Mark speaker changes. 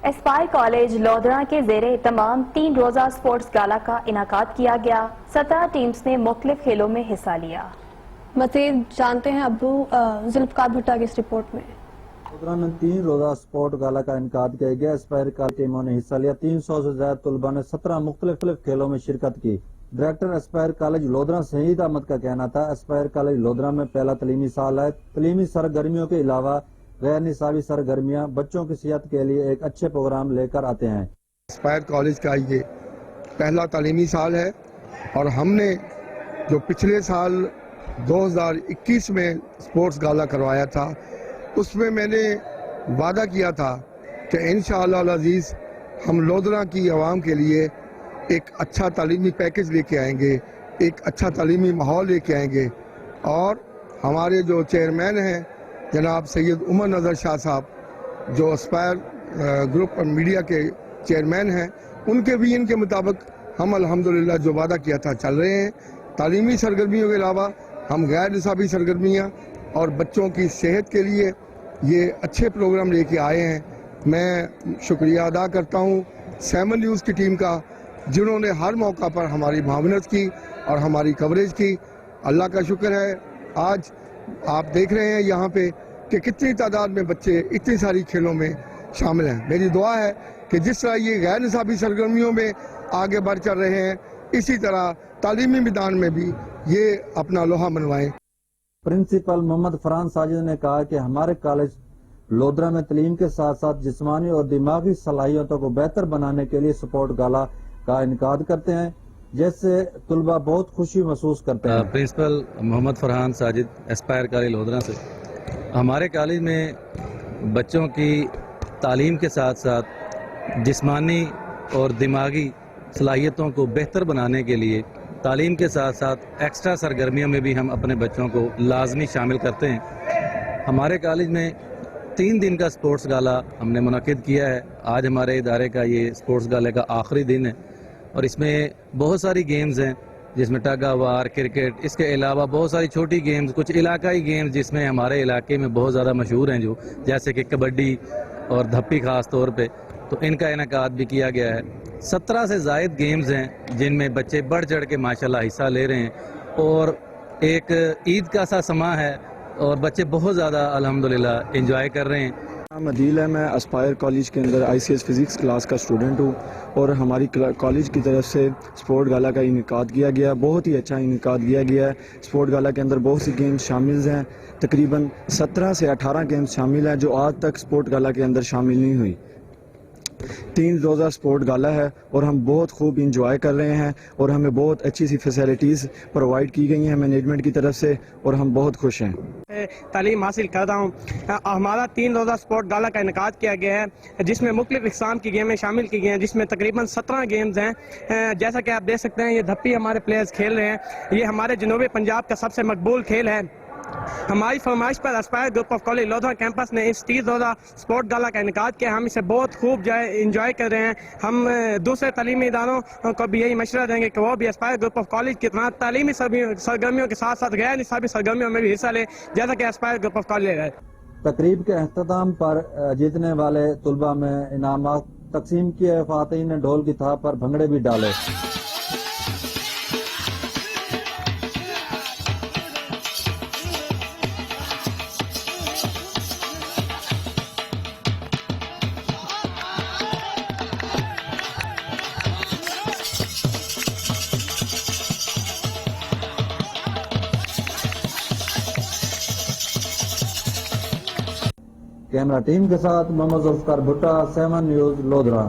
Speaker 1: اسپائر college Lodhra کے زیر اہتمام 3 روزہ سپورٹس گالا کا انعقاد کیا گیا۔ 17 ٹیمز نے مختلف کھیلوں میں حصہ لیا۔
Speaker 2: مزید جانتے ہیں ابو ذوالفقار بھٹا کی اس رپورٹ میں۔
Speaker 3: لودھرا میں 3 روزہ سپورٹ گالا کا انعقاد کیا گیا۔ اسپائر کالج ٹیموں نے حصہ لیا۔ 300 سے زیادہ طلباء نے 17 مختلف کھیلوں میں شرکت کی۔ ڈائریکٹر اسپائر کالج لودھرا شہید احمد کا کہنا تھا اسپائر کالج لودھرا میں پہلا تعلیمی سال ہے۔ تعلیمی سرگرمیوں کے علاوہ غیر نصابی سرگرمیاں بچوں کی صحت کے لیے ایک اچھے پروگرام لے کر آتے ہیں۔
Speaker 4: اسپائر کالج کا یہ پہلا تعلیمی سال ہے اور ہم نے جو پچھلے سال 2021 میں سپورٹس گالا کروایا تھا اس میں میں نے وعدہ کیا تھا کہ انشاءاللہ العزیز ہم لودھرا کی عوام کے لیے ایک اچھا تعلیمی پیکج لے کے آئیں گے، ایک اچھا تعلیمی ماحول لے کے آئیں گے، اور ہمارے جو چیئرمین ہیں جناب سید عمر نظر شاہ صاحب جو اسپائر گروپ اور میڈیا کے چیئرمین ہیں ان کے مطابق ہم الحمدللہ جو وعدہ کیا تھا چل رہے ہیں۔ تعلیمی سرگرمیوں کے علاوہ ہم غیر نصابی سرگرمیاں اور بچوں کی صحت کے لیے یہ اچھے پروگرام لے کے آئے ہیں۔ میں شکریہ ادا کرتا ہوں 7 نیوز کی ٹیم کا جنہوں نے ہر موقع پر ہماری معاونت کی اور ہماری کوریج کی۔ اللہ کا شکر ہے آج آپ دیکھ رہے ہیں یہاں پہ کہ کتنی تعداد میں بچے اتنی ساری کھیلوں میں شامل ہیں۔ میری دعا ہے کہ جس طرح یہ غیر نصابی سرگرمیوں میں آگے بڑھ چل رہے ہیں اسی طرح تعلیمی میدان میں بھی یہ اپنا لوہا منوائیں۔
Speaker 3: پرنسپل محمد فرحان ساجد نے کہا کہ ہمارے کالج لودھرا میں تعلیم کے ساتھ ساتھ جسمانی اور دماغی صلاحیتوں کو بہتر بنانے کے لیے سپورٹ گالا کا انعقاد کرتے ہیں جس سے طلباء بہت خوشی محسوس کرتے ہیں۔
Speaker 5: پرنسپل محمد فرحان ساجد اسپائر کالج لودھرا سے ہمارے کالج میں بچوں کی تعلیم کے ساتھ ساتھ جسمانی اور دماغی صلاحیتوں کو بہتر بنانے کے لیے تعلیم کے ساتھ ساتھ ایکسٹرا سرگرمیوں میں بھی ہم اپنے بچوں کو لازمی شامل کرتے ہیں۔ ہمارے کالج میں 3 دن کا سپورٹس گالا ہم نے منعقد کیا ہے۔ آج ہمارے ادارے کا یہ سپورٹس گالے کا آخری دن ہے اور اس میں بہت ساری گیمز ہیں جس میں ٹگ آف وار، کرکٹ، اس کے علاوہ بہت ساری چھوٹی گیمز، کچھ علاقائی گیمز جس میں ہمارے علاقے میں بہت زیادہ مشہور ہیں جو جیسے کہ کبڈی اور دھپی خاص طور پہ، تو ان کا انعقاد بھی کیا گیا ہے۔ 17 سے زائد گیمز ہیں جن میں بچے بڑھ چڑھ کے ماشاءاللہ حصہ لے رہے ہیں اور ایک عید کا سا سماں ہے اور بچے بہت زیادہ الحمدللہ انجوائے کر رہے ہیں۔
Speaker 6: نام عدیل ہے، میں اسپائر کالج کے اندر ICS فزکس کلاس کا اسٹوڈنٹ ہوں اور ہماری کالج کی طرف سے سپورٹ گالا کا انعقاد کیا گیا۔ بہت ہی اچھا انعقاد کیا گیا ہے۔ سپورٹ گالا کے اندر بہت سی گیمز شامل ہیں، تقریباً 17 سے 18 گیمز شامل ہیں جو آج تک سپورٹ گالا کے اندر شامل نہیں ہوئی۔ 3 روزہ سپورٹ گالا ہے اور ہم بہت خوب انجوائے کر رہے ہیں اور ہمیں بہت اچھی سی فیسلٹیز پرووائڈ کی گئی ہیں مینجمنٹ کی طرف سے اور ہم بہت خوش ہیں۔
Speaker 7: تعلیم حاصل کر رہا ہوں۔ ہمارا 3 روزہ سپورٹ گالا کا انعقاد کیا گیا ہے جس میں مختلف اقسام کی گیمیں شامل کی گئی ہیں، جس میں تقریباً 17 گیمز ہیں۔ جیسا کہ آپ دیکھ سکتے ہیں یہ دھپی ہمارے پلیئرز کھیل رہے ہیں۔ یہ ہمارے جنوبی پنجاب کا سب سے مقبول کھیل ہے۔ ہماری فرمائش پر Aspire group of college Lodhran campus نے اس 3 روزہ سپورٹ گالا کا انعقاد کیا۔ ہم اسے بہت خوب انجوائے کر رہے ہیں۔ ہم دوسرے تعلیمی اداروں کو بھی یہی مشورہ دیں گے کہ وہ بھی اسپائر گروپ آف کالج کی طرح تعلیمی سرگرمیوں کے ساتھ ساتھ غیر نصابی سرگرمیوں میں بھی حصہ لیں جیسا کہ اسپائر گروپ آف کالج ہے۔
Speaker 3: تقریب کے اختتام پر جیتنے والے طلباء میں انعامات تقسیم کیے۔ خواتین نے ڈھول کی تھاپ پر بھنگڑے بھی ڈالے۔ کیمرہ ٹیم کے ساتھ محمد ذوالفقار بھٹا، 7 نیوز لودھرا۔